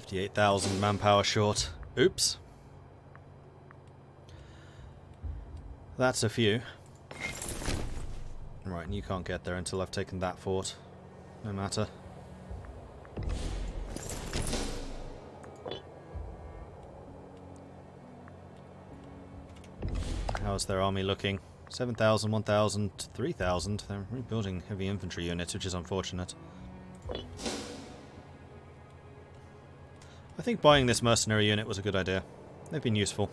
58,000 manpower short. Oops. That's a few. Right, and you can't get there until I've taken that fort. No matter. How's their army looking? 7,000, 1,000, 3,000. They're rebuilding heavy infantry units, which is unfortunate. I think buying this mercenary unit was a good idea. They've been useful.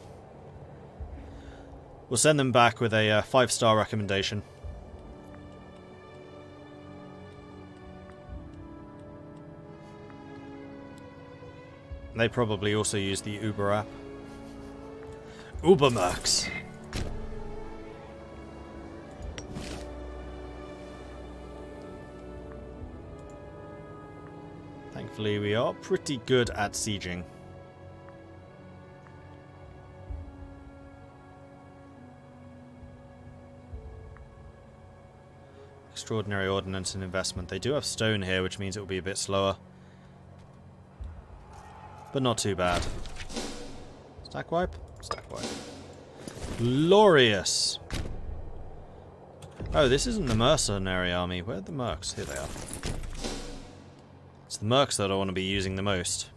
We'll send them back with a 5-star recommendation. They probably also use the Uber app. Ubermax. Thankfully, we are pretty good at sieging. Extraordinary ordnance and investment. They do have stone here, which means it will be a bit slower. But not too bad. Stack wipe? Stack wipe. Glorious! Oh, this isn't the mercenary army. Where are the mercs? Here they are. It's the mercs that I want to be using the most.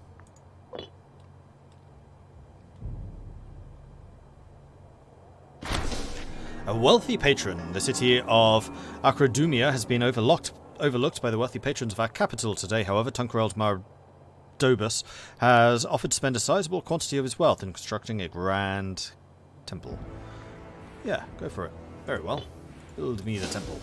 A wealthy patron. The city of Akradumia has been overlooked by the wealthy patrons of our capital today. However, Tunkereld Mardobus has offered to spend a sizable quantity of his wealth in constructing a grand temple. Yeah, go for it. Very well. Build me the temple.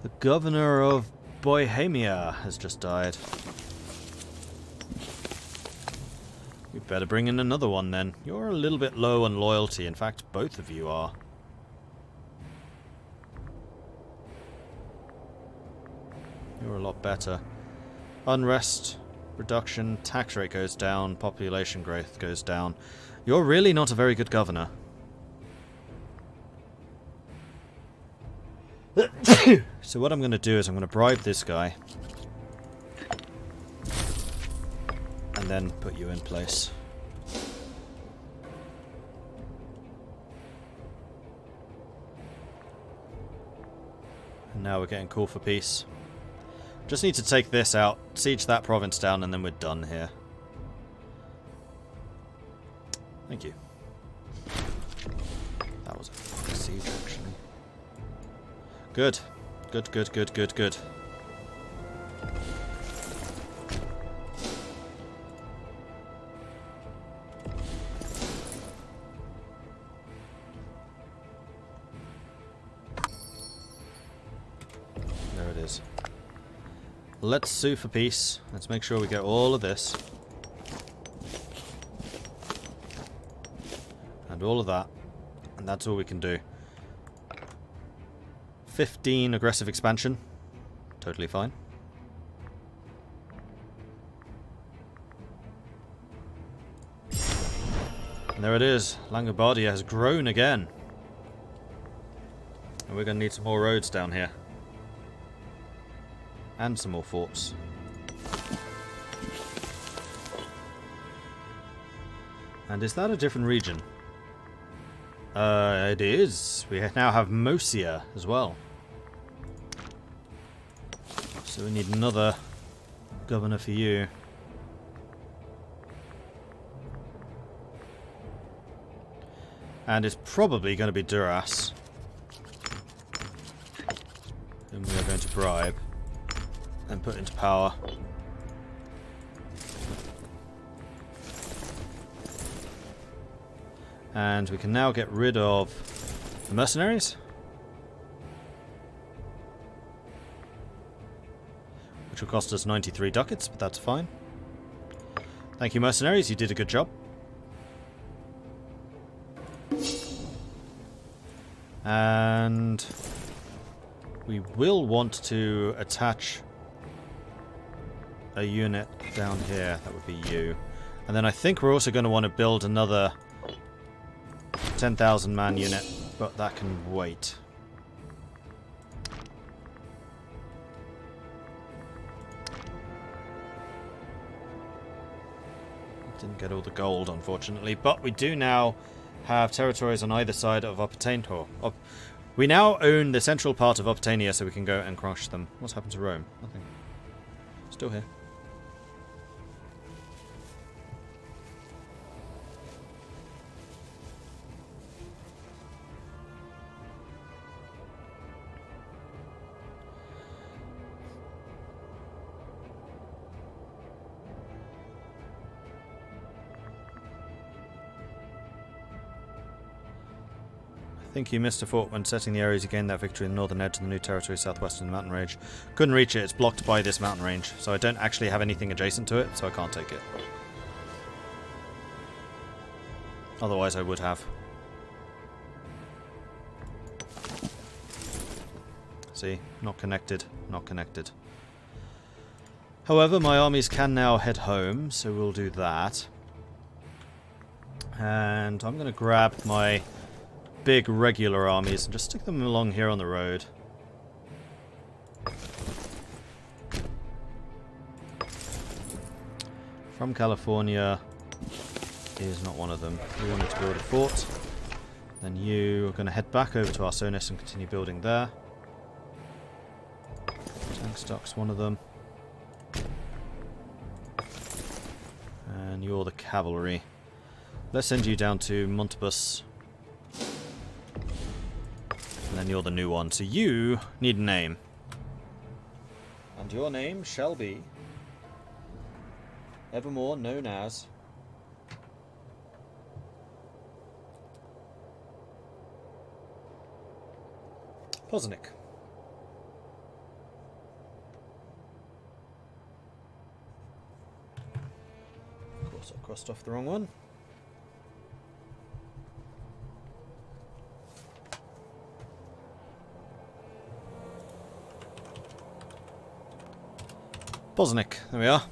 The governor of Bohemia has just died. We better bring in another one then. You're a little bit low on loyalty. In fact, both of you are. You're a lot better. Unrest reduction, tax rate goes down, population growth goes down. You're really not a very good governor. So what I'm going to do is I'm going to bribe this guy. And then put you in place. And now we're getting call for peace. Just need to take this out, siege that province down, and then we're done here. Thank you. That was a fucking siege, actually. Good. Good, good, good, good, good. There it is. Let's sue for peace. Let's make sure we get all of this. And all of that. And that's all we can do. 15 aggressive expansion. Totally fine. And there it is. Langobardia has grown again. And we're going to need some more roads down here. And some more forts. And is that a different region? It is. We now have Mosia as well. So we need another governor for you. And it's probably going to be Duras. And we are going to bribe. And put into power. And we can now get rid of the mercenaries. Which will cost us 93 ducats, but that's fine. Thank you, mercenaries. You did a good job. And we will want to attach a unit down here. That would be you. And then I think we're also going to want to build another 10,000 man unit, but that can wait. Didn't get all the gold, unfortunately, but we do now have territories on either side of Opitania. We now own the central part of Opitania, so we can go and crush them. What's happened to Rome? Nothing. Still here. I think you missed a fort when setting the areas. You gained that victory in the northern edge of the new territory southwest of the mountain range. Couldn't reach it. It's blocked by this mountain range, so I don't actually have anything adjacent to it, so I can't take it. Otherwise I would have. See? Not connected. Not connected. However, my armies can now head home, so we'll do that. And I'm going to grab my big regular armies and just stick them along here on the road. From California is not one of them. We wanted to build a fort. Then you are going to head back over to Arsonis and continue building there. Tank stock's one of them. And you're the cavalry. Let's send you down to Montebus. And then you're the new one. So you need a name. And your name shall be evermore known as Poznik. Of course I crossed off the wrong one. Poznik, there we are.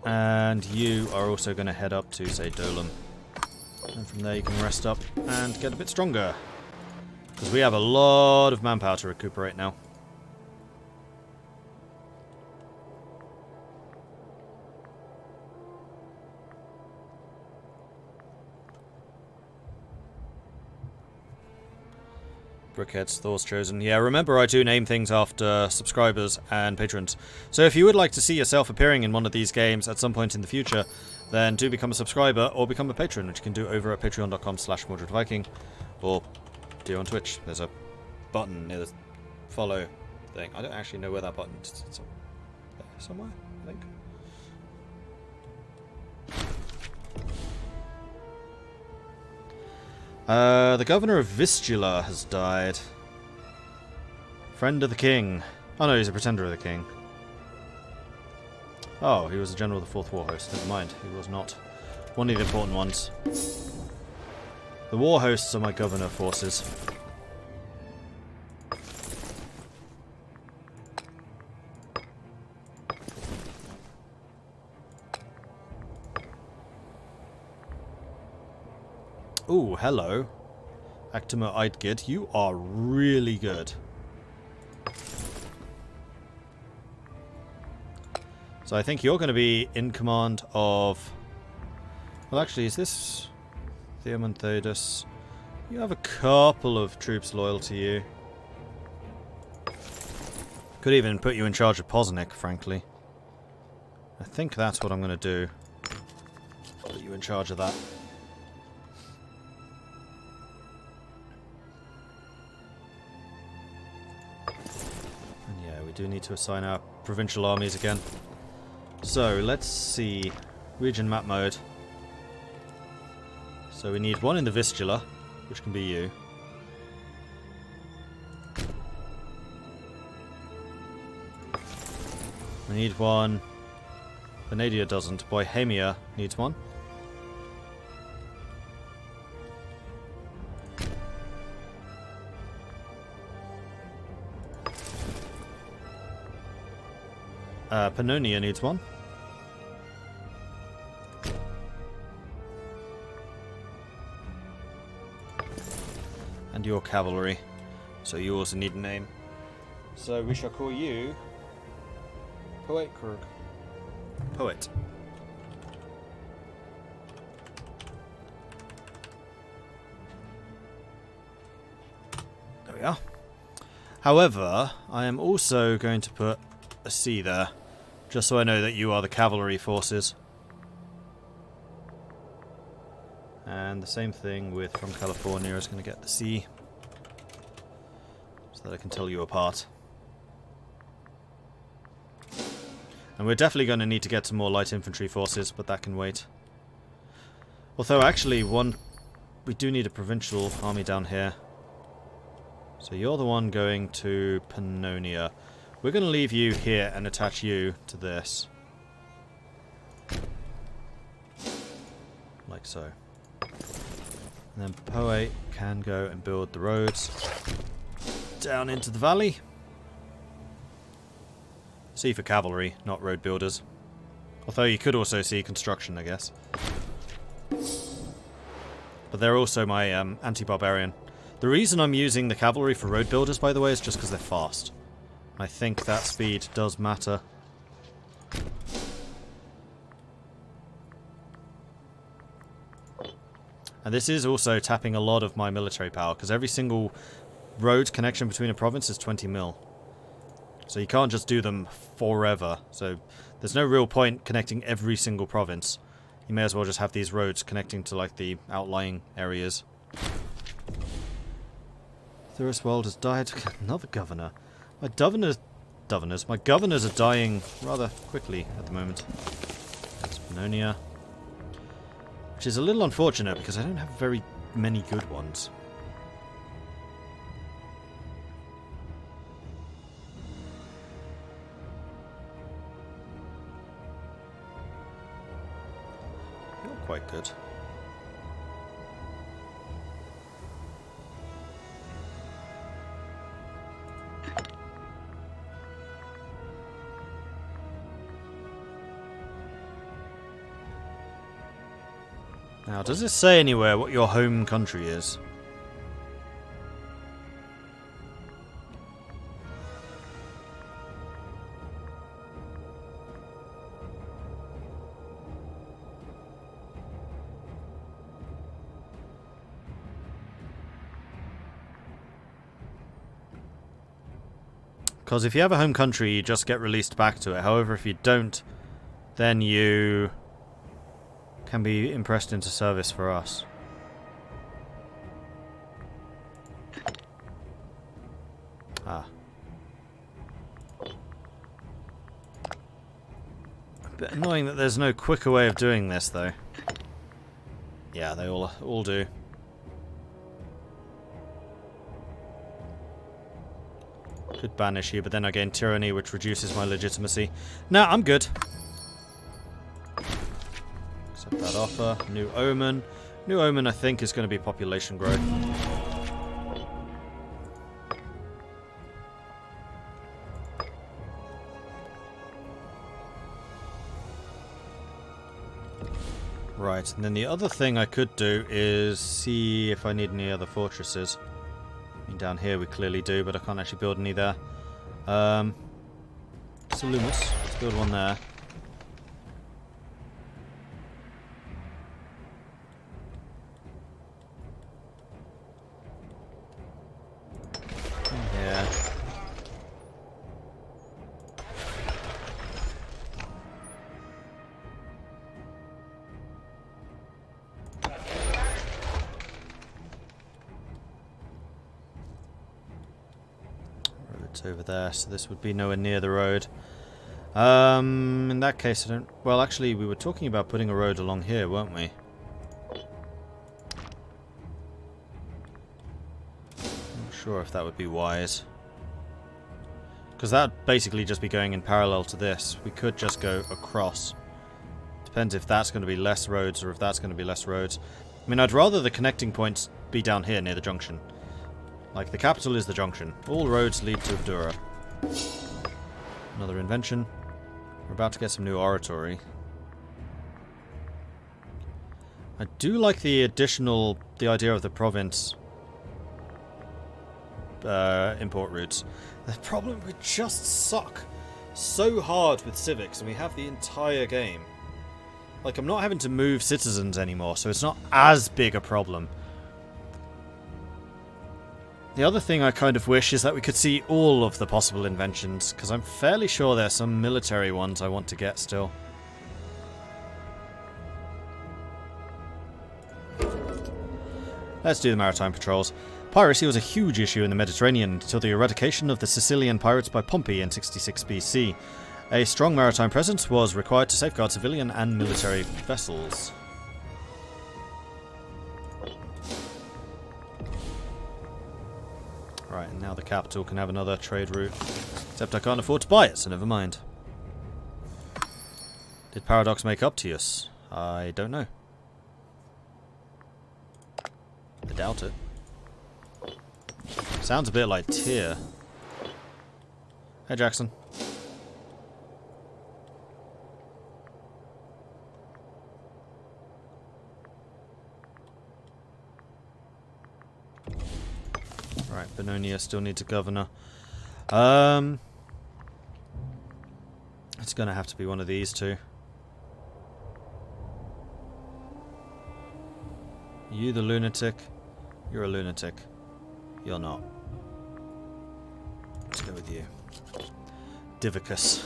And you are also going to head up to, say, Dolan. And from there you can rest up and get a bit stronger. Because we have a lot of manpower to recuperate now. Brickheads, Thor's Chosen. Yeah, remember I do name things after subscribers and patrons. So if you would like to see yourself appearing in one of these games at some point in the future, then do become a subscriber or become a patron, which you can do over at patreon.com/MordredViking, or do on Twitch. There's a button near the follow thing. I don't actually know where that button is. It's there somewhere, I think. The governor of Vistula has died. Friend of the king. Oh no, he's a pretender of the king. Oh, he was a general of the 4th War Host. Never mind, he was not one of the important ones. The war hosts are my governor forces. Ooh, hello. Actima Eidgid, you are really good. So I think you're going to be in command of... Well, actually, is this Theomonthodus? You have a couple of troops loyal to you. Could even put you in charge of Poznik, frankly. I think that's what I'm going to do. Put you in charge of that. We do need to assign our provincial armies again. So, let's see. Region map mode. So we need one in the Vistula, which can be you. We need one. Venadia doesn't. Bohemia needs one. Pannonia needs one. And your cavalry. So you also need a name. So we shall call you Poetkrug. Poet. we are. However, I am also going to put a C there, just so I know that you are the cavalry forces. And the same thing with from California is going to get the C, so that I can tell you apart. And we're definitely going to need to get some more light infantry forces, but that can wait. Although, actually, we do need a provincial army down here. So you're the one going to Pannonia. We're going to leave you here and attach you to this. Like so. And then Poe can go and build the roads down into the valley. C for cavalry, not road builders. Although you could also see construction, I guess. But they're also my anti-barbarian. The reason I'm using the cavalry for road builders, by the way, is just because they're fast. I think that speed does matter. And this is also tapping a lot of my military power, because every single road connection between a province is 20 mil. So you can't just do them forever. So there's no real point connecting every single province. You may as well just have these roads connecting to like the outlying areas. Thuriswald has died. Another governor. My governors are dying rather quickly at the moment. That's Pannonia. Which is a little unfortunate because I don't have very many good ones. Not quite good. Now, does it say anywhere what your home country is? Because if you have a home country, you just get released back to it. However, if you don't, then you can be impressed into service for us. Ah. A bit annoying that there's no quicker way of doing this, though. Yeah, they all do. Could banish you, but then again, tyranny, which reduces my legitimacy. No, I'm good. Accept that offer. New Omen. New Omen, I think, is going to be population growth. Right, and then the other thing I could do is see if I need any other fortresses. I mean, down here we clearly do, but I can't actually build any there. Salumus. Let's build one there. Yeah. Road's over there, so this would be nowhere near the road. In that case, I don't... Well, actually, we were talking about putting a road along here, weren't we? Not sure if that would be wise. Because that would basically just be going in parallel to this. We could just go across. Depends if that's going to be less roads or if that's going to be less roads. I mean, I'd rather the connecting points be down here near the junction. Like, the capital is the junction. All roads lead to Abdura. Another invention. We're about to get some new oratory. I do like the idea of the province import routes. The problem, we just suck so hard with civics, and we have the entire game. Like, I'm not having to move citizens anymore, so it's not as big a problem. The other thing I kind of wish is that we could see all of the possible inventions, because I'm fairly sure there's some military ones I want to get still. Let's do the maritime patrols. Piracy was a huge issue in the Mediterranean until the eradication of the Sicilian pirates by Pompey in 66 BC. A strong maritime presence was required to safeguard civilian and military vessels. Right, and now the capital can have another trade route. Except I can't afford to buy it, so never mind. Did Paradox make up to us? I don't know. I doubt it. Sounds a bit like Tyr. Hey, Jackson. Right, Bononia still needs a governor. It's gonna have to be one of these two. You the lunatic. You're a lunatic. You're not. Let's go with you. Divicus.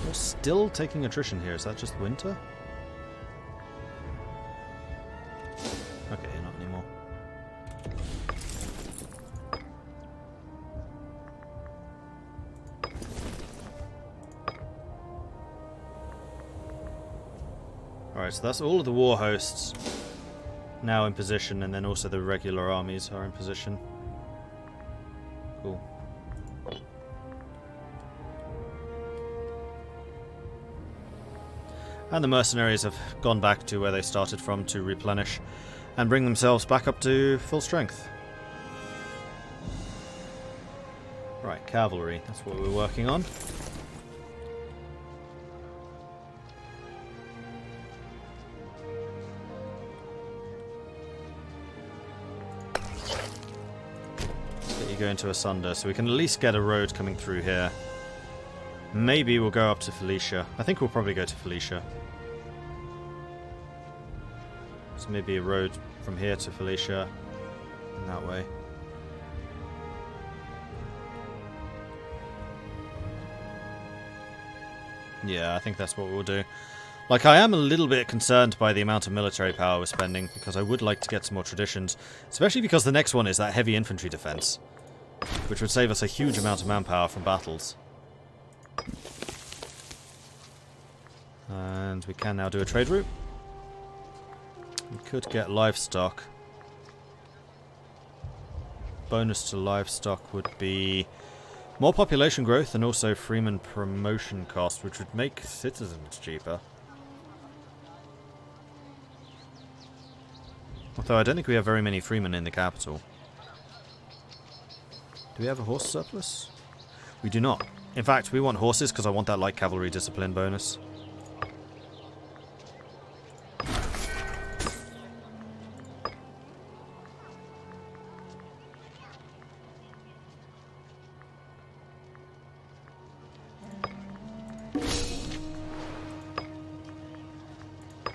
We're still taking attrition here. Is that just winter? Okay, not anymore. Alright, so that's all of the war hosts now in position, and then also the regular armies are in position. Cool. And the mercenaries have gone back to where they started from to replenish and bring themselves back up to full strength. Right, cavalry, that's what we're working on. Let's get you going to Asunder so we can at least get a road coming through here. Maybe we'll go up to Felicia. I think we'll probably go to Felicia. So maybe a road from here to Felicia, and that way. Yeah, I think that's what we'll do. Like, I am a little bit concerned by the amount of military power we're spending, because I would like to get some more traditions, especially because the next one is that heavy infantry defense, which would save us a huge amount of manpower from battles. And we can now do a trade route. We could get livestock. Bonus to livestock would be more population growth and also freeman promotion cost, which would make citizens cheaper. Although I don't think we have very many freemen in the capital. Do we have a horse surplus? We do not. In fact, we want horses because I want that light cavalry discipline bonus.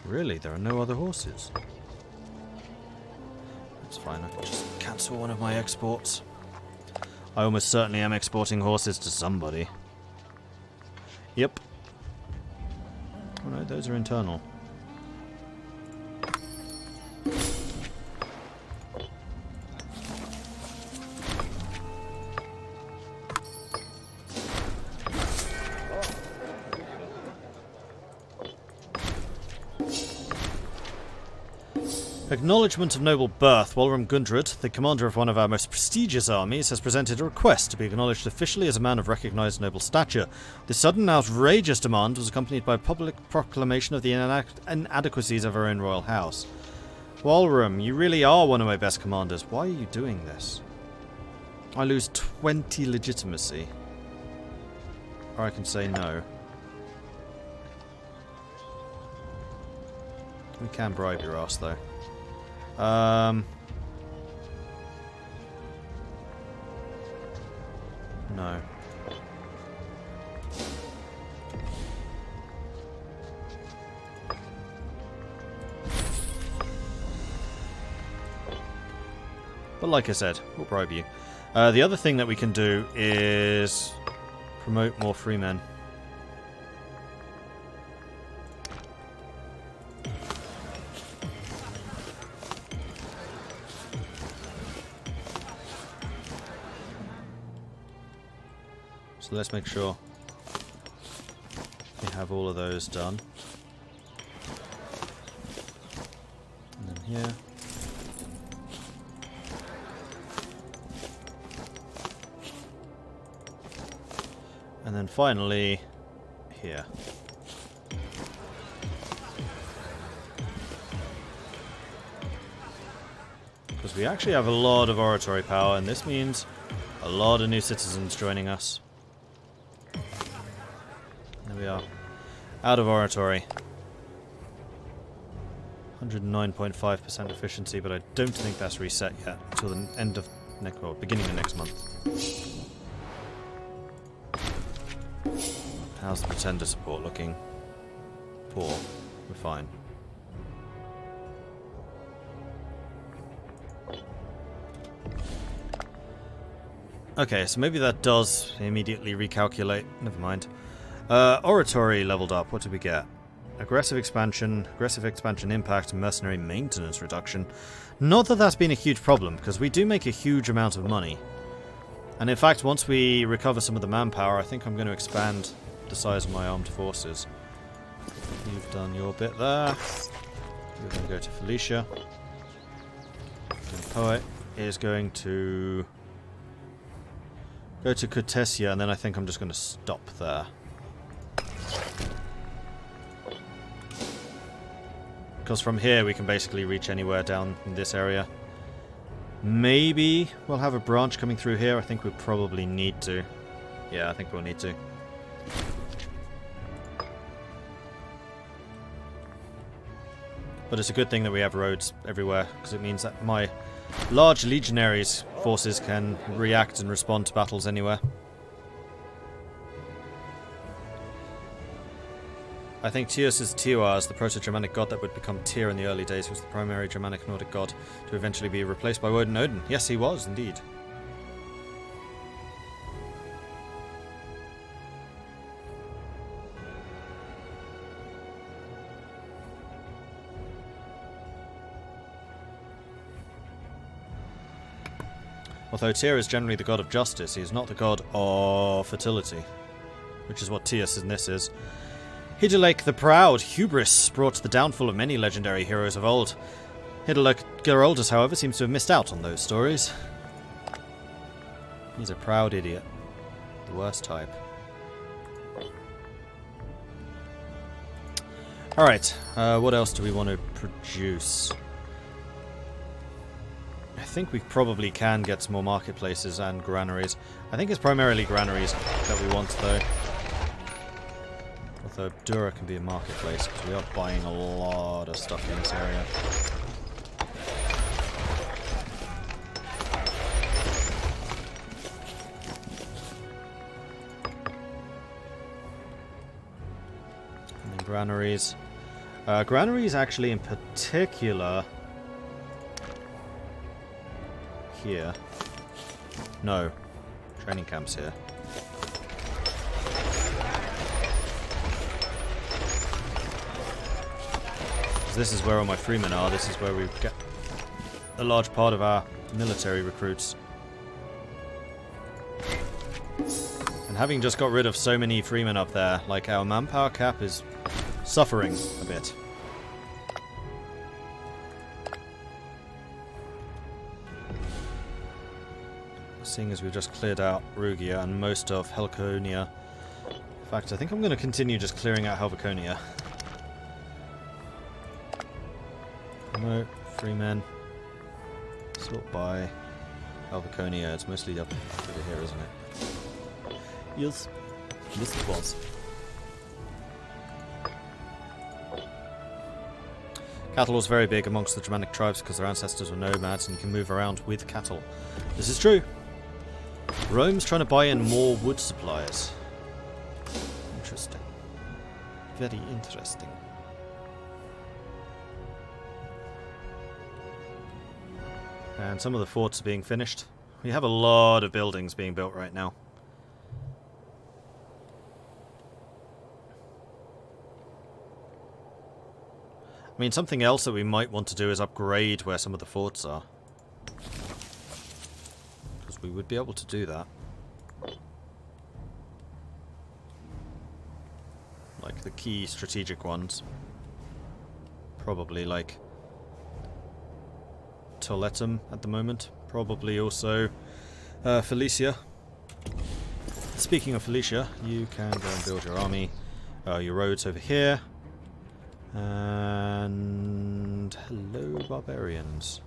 Really? There are no other horses? That's fine, I can just cancel one of my exports. I almost certainly am exporting horses to somebody. Yep. Oh no, those are internal. Acknowledgement of noble birth. Walram Gundred, the commander of one of our most prestigious armies, has presented a request to be acknowledged officially as a man of recognized noble stature. This sudden outrageous demand was accompanied by public proclamation of the inadequacies of our own royal house. Walram, you really are one of my best commanders. Why are you doing this? I lose 20 legitimacy. Or I can say no. We can bribe your ass, though. No. But like I said, we'll bribe you. The other thing that we can do is promote more free men. So let's make sure we have all of those done. And then here. And then finally, here. Because we actually have a lot of oratory power, and this means a lot of new citizens joining us. There we are. Out of oratory. 109.5% efficiency, but I don't think that's reset yet until the end of next, well, beginning of next month. How's the pretender support looking? Poor. We're fine. Okay, so maybe that does immediately recalculate. Never mind. Oratory leveled up. What did we get? Aggressive expansion impact, mercenary maintenance reduction. Not that that's been a huge problem, because we do make a huge amount of money. And in fact, once we recover some of the manpower, I think I'm going to expand the size of my armed forces. You've done your bit there. We're going to go to Felicia. The poet is going to go to Cortesia, and then I think I'm just going to stop there. Because from here we can basically reach anywhere down in this area. Maybe we'll have a branch coming through here. I think we probably need to. Yeah, I think we'll need to. But it's a good thing that we have roads everywhere, because it means that my large legionaries' forces can react and respond to battles anywhere. I think Tyrs is Tiwaz, the proto-Germanic god that would become Tyr in the early days, was the primary Germanic Nordic god to eventually be replaced by Woden Odin. Yes, he was, indeed. Although Tyr is generally the god of justice, he is not the god of fertility, which is what Tyrs in this is. Hiddelek the Proud, hubris, brought the downfall of many legendary heroes of old. Hiddelek Geroldus, however, seems to have missed out on those stories. He's a proud idiot. The worst type. Alright, what else do we want to produce? I think we probably can get some more marketplaces and granaries. I think it's primarily granaries that we want, though. Although Dura can be a marketplace, because we are buying a lot of stuff in this area. And then granaries. Granaries actually in particular... here. No. Training camps here. This is where all my freemen are. This is where we get a large part of our military recruits. And having just got rid of so many freemen up there, like, our manpower cap is suffering a bit. Seeing as we've just cleared out Rugia and most of Helconia. In fact, I think I'm going to continue just clearing out Helconia. No, free men. Sort by Helconia. It's mostly up over here, isn't it? Yes. Yes, it was. Cattle was very big amongst the Germanic tribes because their ancestors were nomads and you can move around with cattle. This is true. Rome's trying to buy in more wood supplies. Interesting. Very interesting. And some of the forts are being finished. We have a lot of buildings being built right now. I mean, something else that we might want to do is upgrade where some of the forts are. Because we would be able to do that. Like the key strategic ones. Probably like Toletum at the moment. Probably also Felicia. Speaking of Felicia, you can go and build your army, your roads over here. And hello, barbarians.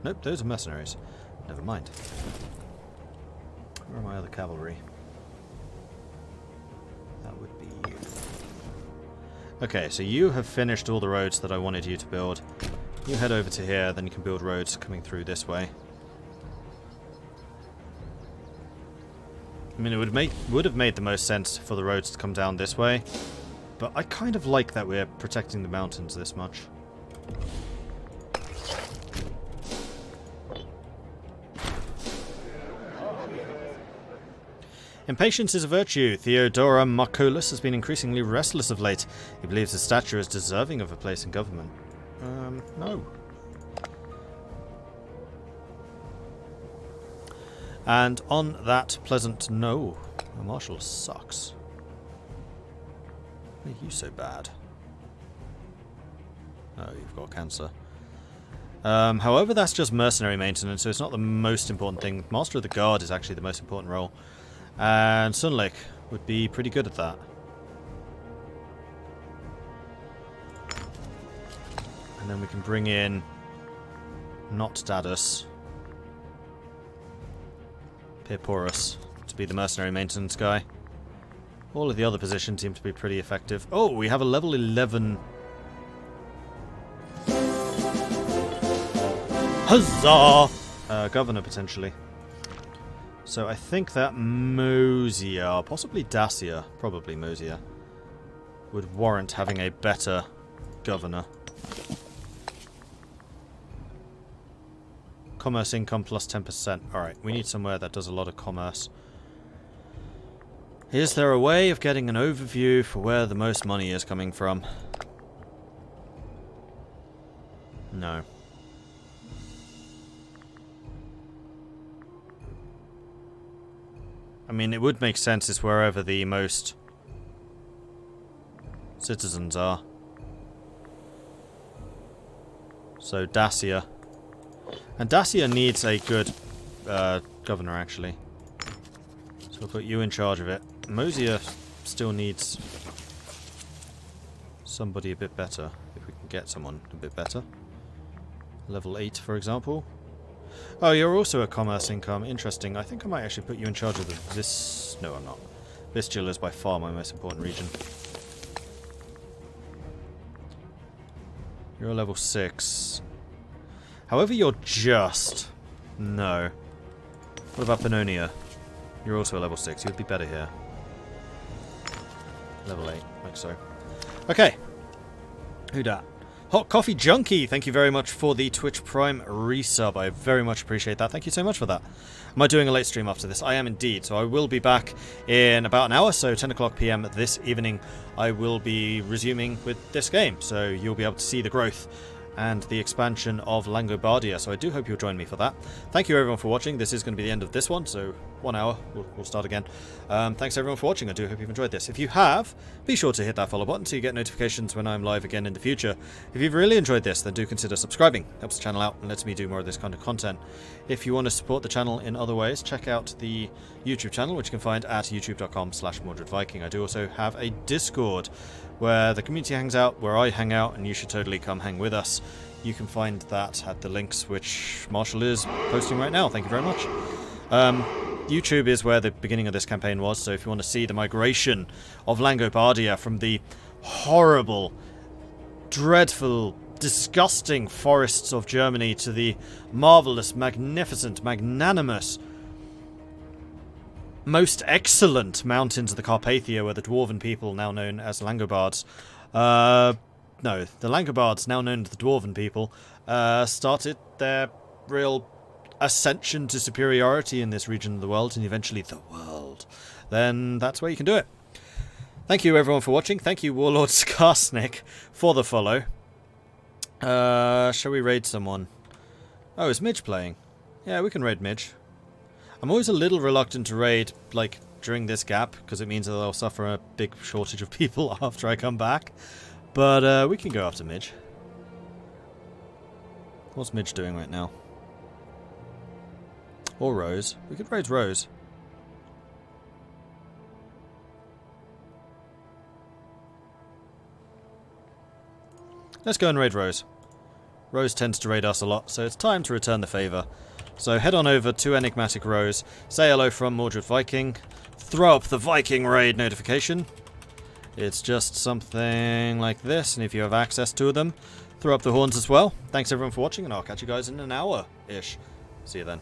Nope, those are mercenaries. Never mind. Where are my other cavalry? That would be you. Okay, so you have finished all the roads that I wanted you to build. You head over to here, then you can build roads coming through this way. I mean, it would have made the most sense for the roads to come down this way. But I kind of like that we're protecting the mountains this much. Impatience is a virtue. Theodora Marcolus has been increasingly restless of late. He believes his stature is deserving of a place in government. No. And on that pleasant no, the marshal sucks. Why are you so bad? Oh, you've got cancer. However, that's just mercenary maintenance, so it's not the most important thing. Master of the Guard is actually the most important role. And Sunlick would be pretty good at that. And then we can bring in not Dadus, Pirporus to be the mercenary maintenance guy. All of the other positions seem to be pretty effective. Oh, we have a level 11. Huzzah! Governor, potentially. So I think that Mosia, possibly Dacia, probably Mosia, would warrant having a better governor. Commerce income plus 10%. Alright, we need somewhere that does a lot of commerce. Is there a way of getting an overview for where the most money is coming from? No. I mean, it would make sense it's wherever the most citizens are. So, Dacia. And Dacia needs a good governor, actually. So we'll put you in charge of it. Mosia still needs somebody a bit better, if we can get someone a bit better. Level 8, for example. Oh, you're also a commerce income. Interesting. I think I might actually put you in charge of the No, I'm not. Vistula is by far my most important region. You're a level 6. However, you're just... No. What about Pannonia? You're also a level 6. You'd be better here. Level 8, like so. Okay. Who dat? Hot Coffee Junkie, thank you very much for the Twitch Prime resub. I very much appreciate that. Thank you so much for that. Am I doing a late stream after this? I am indeed. So I will be back in about an hour, so 10 o'clock PM this evening. I will be resuming with this game, so you'll be able to see the growth and the expansion of Langobardia. So I do hope you'll join me for that. Thank you everyone for watching. This is going to be the end of this one, so 1 hour. We'll start again. Thanks everyone for watching. I do hope you've enjoyed this. If you have, be sure to hit that follow button so you get notifications when I'm live again in the future. If you've really enjoyed this, then do consider subscribing. Helps the channel out and lets me do more of this kind of content. If you want to support the channel in other ways, check out the YouTube channel, which you can find at youtube.com/MordredViking. I do also have a Discord where the community hangs out, where I hang out, and you should totally come hang with us. You can find that at the links which Marshall is posting right now. Thank you very much. YouTube is where the beginning of this campaign was, so if you want to see the migration of Langobardia from the horrible, dreadful, disgusting forests of Germany to the marvellous, magnificent, magnanimous most excellent mountains of the Carpathia, where the dwarven people, now known as Langobards, no, the Langobards, now known as the dwarven people, started their real ascension to superiority in this region of the world, and eventually the world, then that's where you can do it. Thank you everyone for watching. Thank you Warlord Skarsnik for the follow. Shall we raid someone? Oh, is Midge playing? Yeah, we can raid Midge. I'm always a little reluctant to raid, like, during this gap, because it means that I'll suffer a big shortage of people after I come back. But, we can go after Midge. What's Midge doing right now? Or Rose. We could raid Rose. Let's go and raid Rose. Rose tends to raid us a lot, so it's time to return the favour. So head on over to Enigmatic Rose, say hello from Mordred Viking, throw up the Viking raid notification. It's just something like this, and if you have access to them, throw up the horns as well. Thanks everyone for watching, and I'll catch you guys in an hour-ish. See you then.